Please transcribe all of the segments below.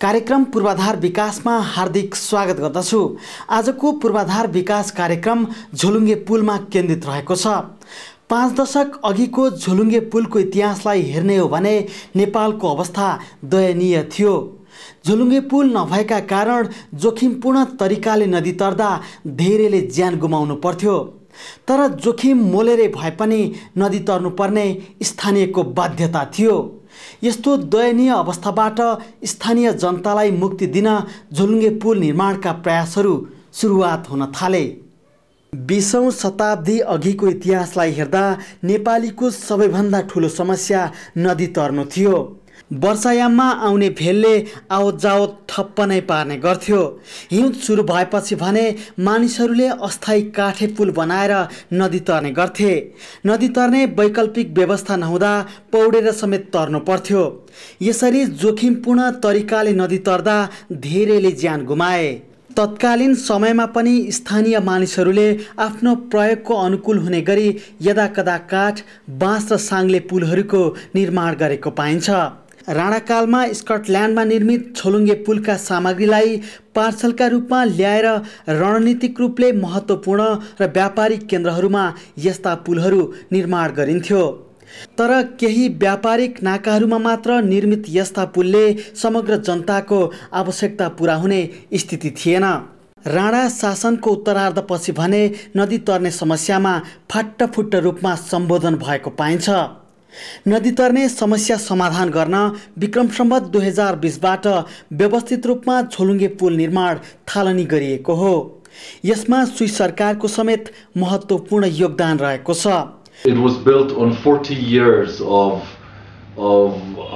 कार्यक्रम पूर्वाधार विकासमा हार्दिक स्वागत गर्दछु। आजको पूर्वाधार विकास कार्यक्रम झोलुङ्गे पुलमा केन्द्रित रहेको छ। 5 दशक अघिको झोलुङ्गे पुलको इतिहासलाई हेर्ने हो भने नेपालको अवस्था दयनीय थियो। झोलुङ्गे पुल नभएका कारण जोखिमपूर्ण तरिकाले नदी तर्दा धेरैले ज्यान गुमाउनु पर्थ्यो। तर जोखिम मोलेरै भए पनि नदी तर्नुपर्ने स्थानीयको बाध्यता थियो। यस्तो दयनीय अवस्थाबाट स्थानीय जनतालाई मुक्ति दिन झोलुङ्गे पुल निर्माणका प्रयासहरू सुरुवात हुन थाले। 20औं शताब्दी अघिको इतिहासलाई हेर्दा नेपालीको सबैभन्दा ठुलो समस्या नदी तर्नु थियो। वर्षायाममा आउने भेलले आवत जावत ठप्प नै पार्ने गर्थ्यो। हिउँद सुरु भएपछि भने मानिसहरूले अस्थायी काठे पुल बनाएर नदी तर्ने गर्थे। नदी तर्ने वैकल्पिक व्यवस्था नहुँदा पौडेर समेत तर्नु पर्थ्यो। यसरी जोखिमपूर्ण तरिकाले नदी तर्दा धेरैले ज्यान गुमाए। तत्कालीन समयमा पनि स्थानीय मानिसहरूले आफ्नो प्रयोगको अनुकूल हुने गरी यदाकदा काठ, बाँस र साङ्ले पुलहरूको निर्माण गरेको पाइन्छ। राणाकालमा स्कटल्यान्डमा निर्मित झोलुङ्गे पुलका सामग्रीलाई पार्सलका रूपमा ल्याएर रणनीतिक रूपले महत्त्वपूर्ण र व्यापारिक केन्द्रहरूमा यस्ता पुलहरू निर्माण गरिन्थ्यो। तर केही व्यापारिक नाकाहरूमा मात्र निर्मित यस्ता पुलले समग्र जनताको आवश्यकता पूरा हुने स्थिति थिएन। राणा शासनको उत्तरार्धपछि भने नदी तर्ने समस्यामा फाट्टफुट्ट रूपमा सम्बोधन भएको पाइन्छ। नदी तर्ने समस्या समाधान गर्न विक्रम सम्वत 2020बाट व्यवस्थित रूपमा झोलुङ्गे पुल निर्माण थालनी गरिएको हो। यसमा स्विस सरकारको समेत महत्त्वपूर्ण योगदान रहेको छ। It was built on 40 years of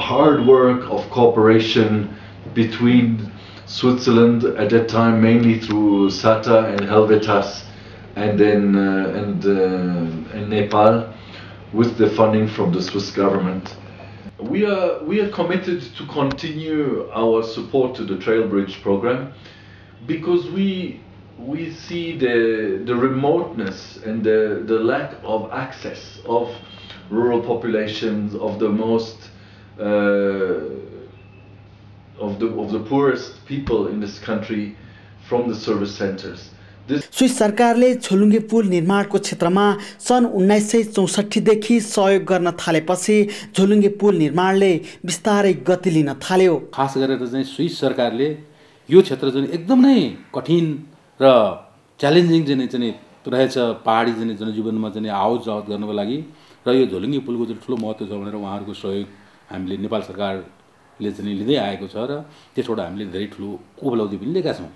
hard work, of cooperation between Switzerland at that time, mainly through SATA and Helvetas, and then and Nepal, with the funding from the Swiss government. We are committed to continue our support to the Trail Bridge program because we see the remoteness and the lack of access of rural populations, of the most of the poorest people in this country from the service centers. Swiss सरकारले झोलुङ्गे पुल निर्माणको क्षेत्रमा सन् 1964 देखि सहयोग गर्न थालेपछि झोलुङ्गे पुल निर्माणले बिस्तारै गति लिन थाल्यो। खास गरेर चाहिँ स्विस सरकारले यो क्षेत्र चाहिँ एकदम नै कठिन र च्यालेन्जिङ चाहिँ रहेछ पहाडी जनजीवनमा चाहिँ आवत जावत गर्नको लागि, र यो झोलुङ्गे पुलको चाहिँ ठुलो महत्त्व छ भनेर उहाँहरूको सहयोग हामीले नेपाल सरकारले चाहिँ लिँदै आएको छ र त्यसबाट हामीले धेरै ठुलो उपलब्धि पनि लिएका छौँ।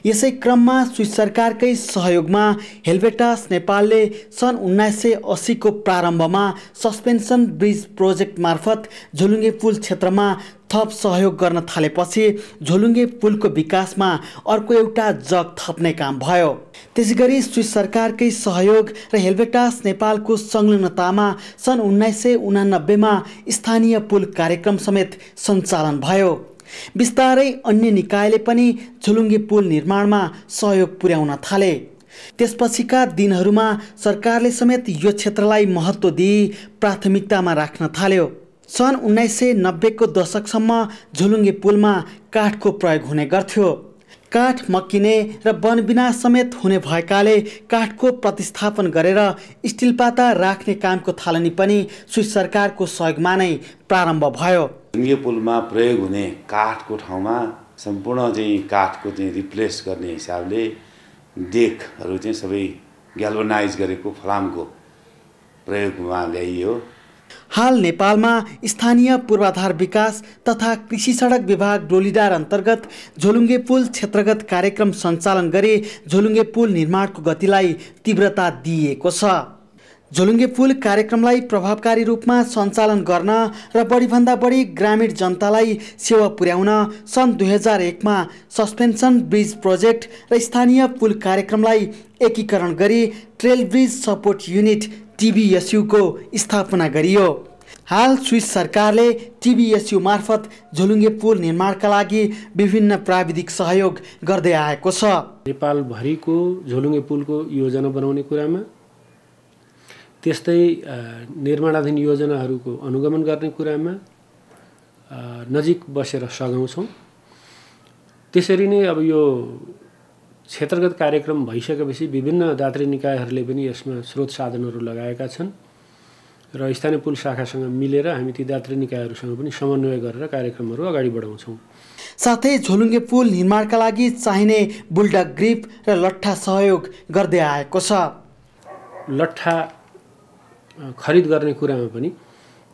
यसै क्रममा स्विस सरकारकै सहयोगमा हेल्भेटास नेपालले सन् 1980 को प्रारम्भमा सस्पेन्सन ब्रिज प्रोजेक्ट मार्फत झोलुङ्गे पुल क्षेत्रमा थप सहयोग गर्न थालेपछि झोलुङ्गे पुलको विकासमा अर्को एउटा जग थप्ने काम भयो। त्यसैगरी स्विस सरकारकै सहयोग र हेल्भेटास नेपालको संलग्नतामा सन् 1989 मा स्थानीय पुल कार्यक्रम समेत सञ्चालन भयो। बिस्तारै अन्य निकायले पनि झोलुङ्गे पुल निर्माणमा सहयोग पुर्याउन थाले। त्यसपछिका दिनहरूमा सरकारले समेत यो क्षेत्रलाई महत्त्व दिई प्राथमिकतामा राख्न थाल्यो। सन् 1990 को दशकसम्म झोलुङ्गे पुलमा काठको प्रयोग हुने गर्थ्यो। काठ मक्किने र वनविनाश समेत हुने भएकाले काठको प्रतिस्थापन गरेर स्टिल पाता राख्ने कामको थालनी पनि स्विस सरकारको सहयोगमा नै प्रारम्भ भयो। झोलुङ्गे पुलमा प्रयोग हुने काठको ठाउँमा सम्पूर्ण चाहिँ काठको चाहिँ रिप्लेस गर्ने हिसाबले डेकहरू चाहिँ सबै ग्याल्भनाइज गरेको फलामको प्रयोगमा ल्याइयो। हाल नेपालमा स्थानीय पूर्वाधार विकास तथा कृषि सडक विभाग डोलीडार अन्तर्गत झोलुङ्गे पुल क्षेत्रगत कार्यक्रम सञ्चालन गरी झोलुङ्गे पुल निर्माणको गतिलाई तीव्रता दिइएको छ। झोलुङ्गे पुल कार्यक्रमलाई प्रभावकारी रूपमा सञ्चालन गर्न र बढीभन्दा बढी ग्रामीण जनतालाई सेवा पुर्याउन सन् 2001 मा सस्पेन्सन ब्रिज प्रोजेक्ट र स्थानीय पुल कार्यक्रमलाई एकीकरण गरी trail bridge support unit TBSU को स्थापना गरियो। हाल स्विस सरकारले TBSU मार्फत झोलुङ्गे पुल निर्माणका लागि विभिन्न प्राविधिक सहयोग गर्दै आएको छ। नेपालभरिको झोलुङ्गे पुलको योजना बनाउने कुरामा, त्यस्तै निर्माणाधीन योजनाहरूको अनुगमन गर्ने कुरामा नजिक बसेर सघाउँछौँ। त्यसरी नै अब यो क्षेत्रगत कार्यक्रम भइसकेपछि विभिन्न दात्री निकायहरूले पनि यसमा स्रोत साधनहरू लगाएका छन् र स्थानीय पुल शाखासँग मिलेर हामी ती दात्री निकायहरूसँग पनि समन्वय गरेर कार्यक्रमहरू अगाडि बढाउँछौँ। साथै झोलुङ्गे पुल निर्माणका लागि चाहिने बुल्डक ग्रिप र लट्ठा सहयोग गर्दै आएको छ। लट्ठा खरिद गर्ने कुरामा पनि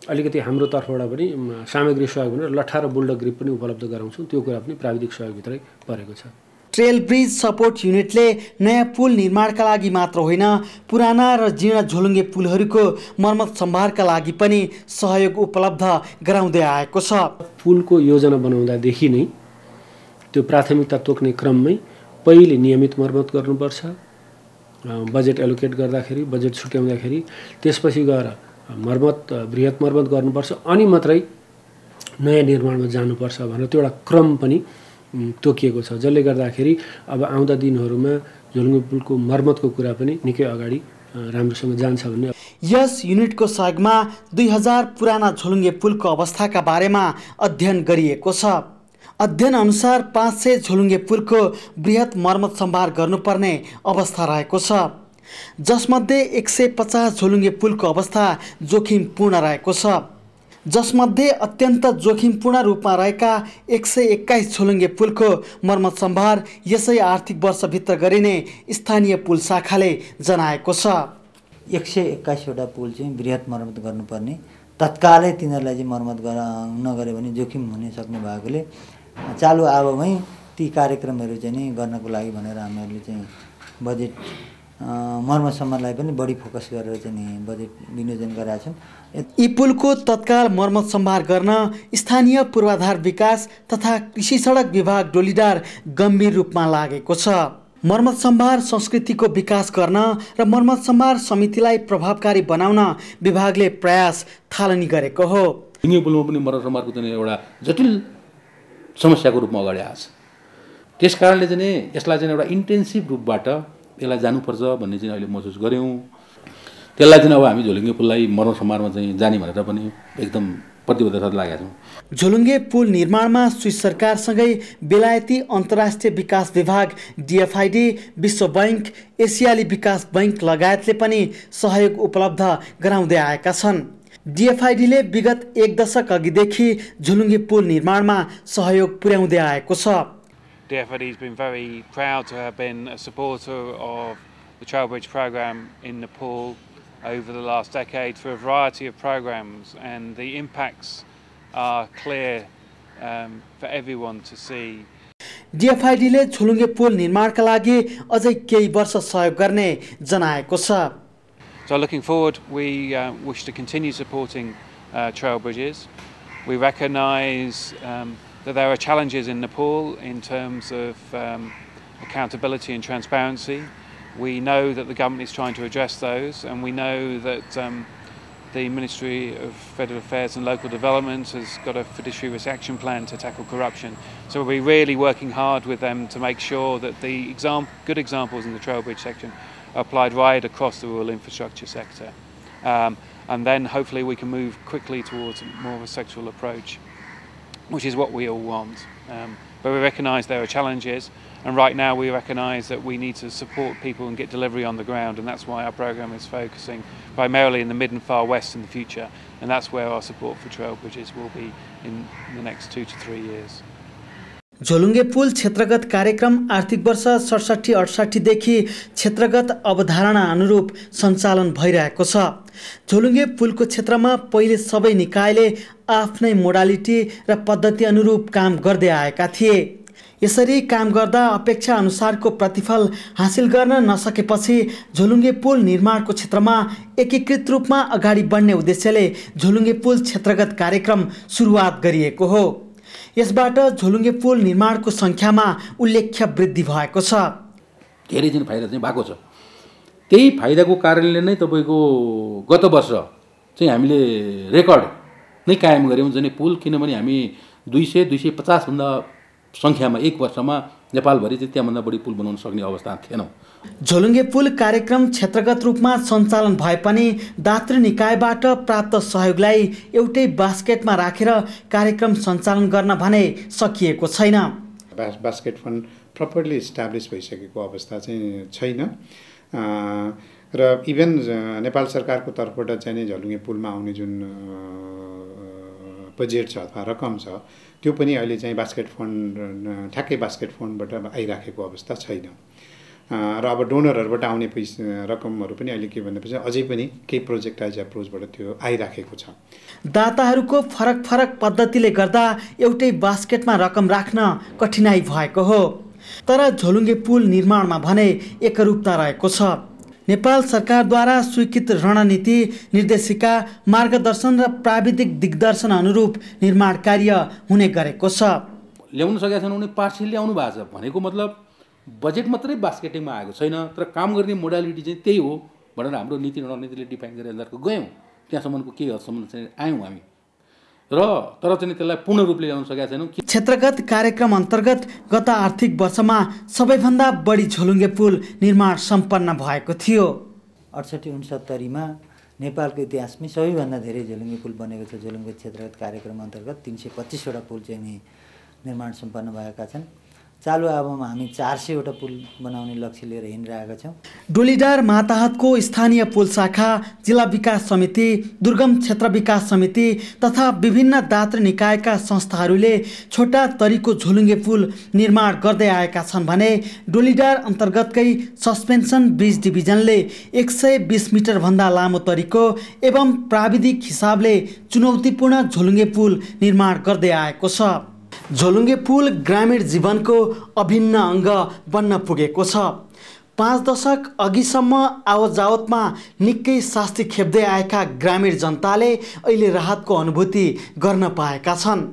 अलिकति हाम्रो तर्फबाट पनि सामग्री सहयोग भनेर लट्ठा र बुल्डक ग्रिप पनि उपलब्ध गराउँछौँ। त्यो कुरा पनि प्राविधिक सहयोगभित्रै परेको छ। ट्रेल ब्रिज सपोर्ट युनिटले नयाँ पुल निर्माणका लागि मात्र होइन, पुराना र जीर्ण झोलुङ्गे पुलहरूको मर्मत सम्भारका लागि पनि सहयोग उपलब्ध गराउँदै आएको छ। पुलको योजना बनाउँदादेखि नै त्यो प्राथमिकता तोक्ने क्रममै पहिले नियमित मर्मत गर्नुपर्छ, बजेट एलोकेट गर्दाखेरि, बजेट छुट्याउँदाखेरि, त्यसपछि गएर बृहत मर्मत गर्नुपर्छ, अनि मात्रै नयाँ निर्माणमा जानुपर्छ भनेर त्यो एउटा क्रम पनि तोकिएको छ, जसले गर्दाखेरि अब आउँदा दिनहरूमा झोलुङ्गे पुलको मर्मतको कुरा पनि निकै अगाडि राम्रोसँग जान्छ भन्ने। यस युनिटको सहयोगमा 2000 पुराना झोलुङ्गे पुलको अवस्थाका बारेमा अध्ययन गरिएको छ। अध्ययन अनुसार 500 झोलुङ्गे पुलको बृहत मर्मत सम्भार गर्नुपर्ने अवस्था रहेको छ, जसमध्ये 150 झोलुङ्गे पुलको अवस्था जोखिमपूर्ण रहेको छ, जसमध्ये अत्यन्त जोखिमपूर्ण रूपमा रहेका 121 झोलुङ्गे पुलको मर्मत सम्भार यसै आर्थिक वर्षभित्र गरिने स्थानीय पुल शाखाले जनाएको छ। 121 वटा पुल चाहिँ बृहत मर्मत गर्नुपर्ने, तत्कालै तिनीहरूलाई चाहिँ मर्मत नगरे भने जोखिम हुन सक्ने भएकोले चालु आवमै ती कार्यक्रमहरू चाहिँ नि गर्नको लागि भनेर हामीहरूले चाहिँ बजेट मर्मत सम्भारलाई पनि बढी फोकस गरेर चाहिँ नि बजेट विनियोजन गरेका छौँ। यी पुलको तत्काल मर्मत सम्भार गर्न स्थानीय पूर्वाधार विकास तथा कृषि सडक विभाग डोलीडार गम्भीर रूपमा लागेको छ। मर्मत सम्भार संस्कृतिको विकास गर्न र मर्मत सम्भार समितिलाई प्रभावकारी बनाउन विभागले प्रयास थालनी गरेको हो। झोलुङ्गे पुलमा पनि मर्मत सम्भारको चाहिँ एउटा जटिल समस्याको रूपमा अगाडि आएको छ। त्यस कारणले चाहिँ यसलाई चाहिँ एउटा इन्टेन्सिभ रूपबाट यसलाई जानुपर्छ भन्ने चाहिँ अहिले महसुस गऱ्यौँ। त्यसलाई चाहिँ अब हामी झोलुङ्गे पुललाई मर्मत सम्भारमा चाहिँ जाने भनेर पनि एकदम प्रतिबद्धता लागेका छौँ। झोलुङ्गे पुल निर्माणमा स्विस सरकारसँगै बेलायती अन्तर्राष्ट्रिय विकास विभाग DFID, विश्व बैंक, एसियाली विकास बैंक लगायतले पनि सहयोग उपलब्ध गराउँदै आएका छन्। DFIDले विगत 1 दशक अघिदेखि झोलुङ्गे पुल निर्माणमा सहयोग पुर्याउँदै आएको छ। DFID has been very proud to have been a supporter of the Trailbridge program in Nepal over the last decade through a variety of programs, and the impacts are clear for everyone to see. DFIDले झोलुङ्गे पुल निर्माणका लागि अझै केही वर्ष सहयोग गर्ने जनाएको छ। So looking forward, we wish to continue supporting trail bridges. We recognise that there are challenges in Nepal in terms of accountability and transparency. We know that the government is trying to address those, and we know that the Ministry of Federal Affairs and Local Development has got a fiduciary risk action plan to tackle corruption. So we'll be really working hard with them to make sure that the good examples in the trail bridge section are applied right across the rural infrastructure sector. And then hopefully we can move quickly towards more of a sectoral approach, which is what we all want. But we recognise there are challenges, and right now we recognise that we need to support people and get delivery on the ground, and that's why our programme is focusing primarily in the mid and far west in the future, and that's where our support for trail bridges will be in the next 2 to 3 years. झोलुङ्गे पुल क्षेत्रगत कार्यक्रम आर्थिक वर्ष 67-68 देखि क्षेत्रगत अवधारणा अनुरूप सञ्चालन भइरहेको छ। झोलुङ्गे पुलको क्षेत्रमा पहिले सबै निकायले आफ्नै मोडालिटी र पद्धति अनुरूप काम गर्दै आएका थिए। यसरी काम गर्दा अपेक्षा अनुसारको प्रतिफल हासिल गर्न नसकेपछि झोलुङ्गे पुल निर्माणको क्षेत्रमा एकीकृत रूपमा अगाडि बढ्ने उद्देश्यले झोलुङ्गे पुल क्षेत्रगत कार्यक्रम सुरुवात गरिएको हो। यसबाट झोलुङ्गे पुल निर्माणको सङ्ख्यामा उल्लेख्य वृद्धि भएको छ। धेरै चाहिँ फाइदा चाहिँ भएको छ। त्यही फाइदाको कारणले नै तपाईको गत वर्ष चाहिँ हामीले रेकर्ड नै कायम गर्यौँ जने पुल, किनभने हामी 200-250 भन्दा सङ्ख्यामा एक वर्षमा नेपालभरि चाहिँ त्यहाँभन्दा बढी पुल बनाउन सक्ने अवस्था थिएनौँ। झोलुङ्गे पुल कार्यक्रम क्षेत्रगत रूपमा सञ्चालन भए पनि दातृ निकायबाट प्राप्त सहयोगलाई एउटै बास्केटमा राखेर कार्यक्रम सञ्चालन गर्न भने सकिएको छैन। बास्केट फन्ड प्रपरली इस्टाब्लिस भइसकेको अवस्था चाहिँ छैन र इभन नेपाल सरकारको तर्फबाट चाहिँ नि झलुङ्गे पुलमा आउने जुन बजेट छ अथवा रकम छ त्यो पनि अहिले चाहिँ बास्केट फन्ड ठ्याक्कै बास्केट फन्डबाट आइराखेको अवस्था छैन र अब डोनरहरूबाट आउने रकमहरू पनि अहिले के भनेपछि अझै पनि केही प्रोजेक्टाइज एप्रोचबाट त्यो आइराखेको छ। दाताहरूको फरक फरक पद्धतिले गर्दा एउटै बास्केटमा रकम राख्न कठिनाई भएको हो, तर झोलुङ्गे पुल निर्माणमा भने एकरूपता रहेको छ। नेपाल सरकारद्वारा स्वीकृत रणनीति, निर्देशिका, मार्गदर्शन र प्राविधिक दिग्दर्शन अनुरूप निर्माण कार्य हुने गरेको छ। ल्याउन सकेका छैन उनी पार्सियल ल्याउनु भएको छ भनेको मतलब बजेट मात्रै बास्केटिङमा आएको छैन, तर काम गर्ने मोडालिटी चाहिँ त्यही हो भनेर हाम्रो नीति रणनीतिले डिफाइन गरेर अन्तर्गत गयौँ, त्यहाँसम्मको केही हदसम्म चाहिँ आयौँ हामी र तर चाहिँ त्यसलाई पूर्ण रूपले ल्याउन सकेका छैनौँ। क्षेत्रगत कार्यक्रम अन्तर्गत गत आर्थिक वर्षमा सबैभन्दा बढी झोलुङ्गे पुल निर्माण सम्पन्न भएको थियो। 68-69मा नेपालको इतिहासमै सबैभन्दा धेरै झोलुङ्गे पुल बनेको छ। झोलुङ्गे क्षेत्रगत कार्यक्रम अन्तर्गत 325वटा पुल चाहिँ निर्माण सम्पन्न भएका छन्। चालु अवधिमा हामी 400वटा पुल बनाउने लक्ष्य लिएर हिँडिरहेका छौँ। डोलीडार माताहतको स्थानीय पुल शाखा, जिल्ला विकास समिति, दुर्गम क्षेत्र विकास समिति तथा विभिन्न दात्री निकायका संस्थाहरूले छोटा तरिको झोलुङ्गे पुल निर्माण गर्दै आएका छन् भने डोलीडार अन्तर्गतकै सस्पेन्सन ब्रिज डिभिजनले 120 मिटरभन्दा लामो तरिको एवं प्राविधिक हिसाबले चुनौतीपूर्ण झोलुङ्गे पुल निर्माण गर्दै आएको छ। झोलुङ्गे पुल ग्रामीण जीवनको अभिन्न अङ्ग बन्न पुगेको छ। 5 दशक अघिसम्म आवत जावतमा निकै शास्ति खेप्दै आएका ग्रामीण जनताले अहिले राहतको अनुभूति गर्न पाएका छन्।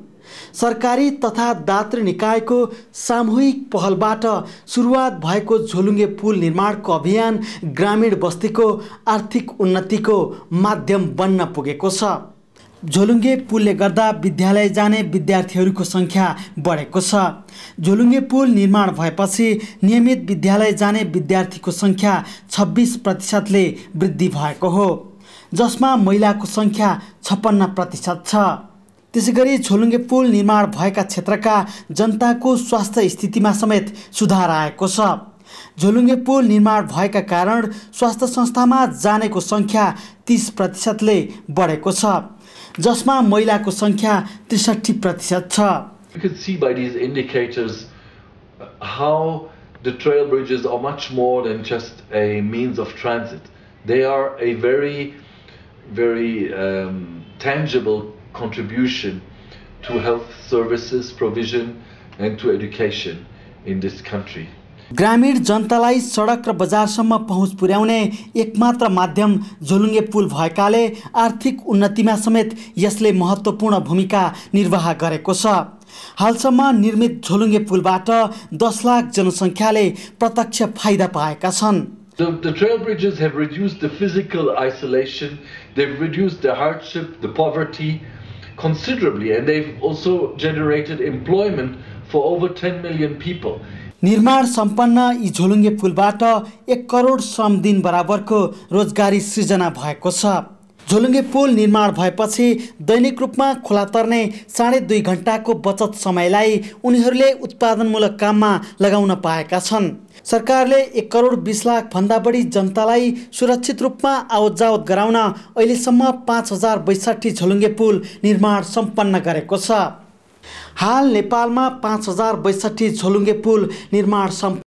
सरकारी तथा दात्री निकायको सामूहिक पहलबाट सुरुवात भएको झोलुङ्गे पुल निर्माणको अभियान ग्रामीण बस्तीको आर्थिक उन्नतिको माध्यम बन्न पुगेको छ। झोलुङ्गे पुलले गर्दा विद्यालय जाने विद्यार्थीहरूको सङ्ख्या बढेको छ। झोलुङ्गे पुल निर्माण भएपछि नियमित विद्यालय जाने विद्यार्थीको सङ्ख्या 26%ले वृद्धि भएको हो, जसमा महिलाको सङ्ख्या 56% छ। त्यसैगरी झोलुङ्गे पुल निर्माण भएका क्षेत्रका जनताको स्वास्थ्य स्थितिमा समेत सुधार आएको छ। झोलुङ्गे पुल निर्माण भएका कारण स्वास्थ्य संस्थामा जानेको सङ्ख्या 30%ले बढेको छ, जसमा महिलाको सङ्ख्या 63% छ। You can see by these indicators how the trail bridges are much more than just a means of transit. They are a very, very tangible contribution to health services provision and to education in this country. ग्रामीण जनतालाई सडक र बजारसम्म पहुँच पुर्याउने एकमात्र माध्यम झोलुङ्गे पुल भएकाले आर्थिक उन्नतिमा समेत यसले महत्त्वपूर्ण भूमिका निर्वाह गरेको छ। हालसम्म निर्मित झोलुङ्गे पुलबाट 10 लाख जनसङ्ख्याले प्रत्यक्ष फाइदा पाएका छन्। The trail bridges have reduced the physical isolation, they've reduced the hardship, the poverty considerably, and they've also generated employment for over 10 million people. निर्माण सम्पन्न यी झोलुङ्गे पुलबाट 1 करोड श्रम दिन बराबरको रोजगारी सृजना भएको छ। झोलुङ्गे पुल निर्माण भएपछि दैनिक रूपमा खोला तर्ने 2.5 घण्टाको बचत समयलाई उनीहरूले उत्पादनमूलक काममा लगाउन पाएका छन्। सरकारले 1 करोड 20 लाख भन्दा बढी जनतालाई सुरक्षित रूपमा आवत जावत गराउन अहिलेसम्म 5062 झोलुङ्गे पुल निर्माण सम्पन्न गरेको छ। हाल नेपालमा 5062 झोलुङ्गे पुल निर्माण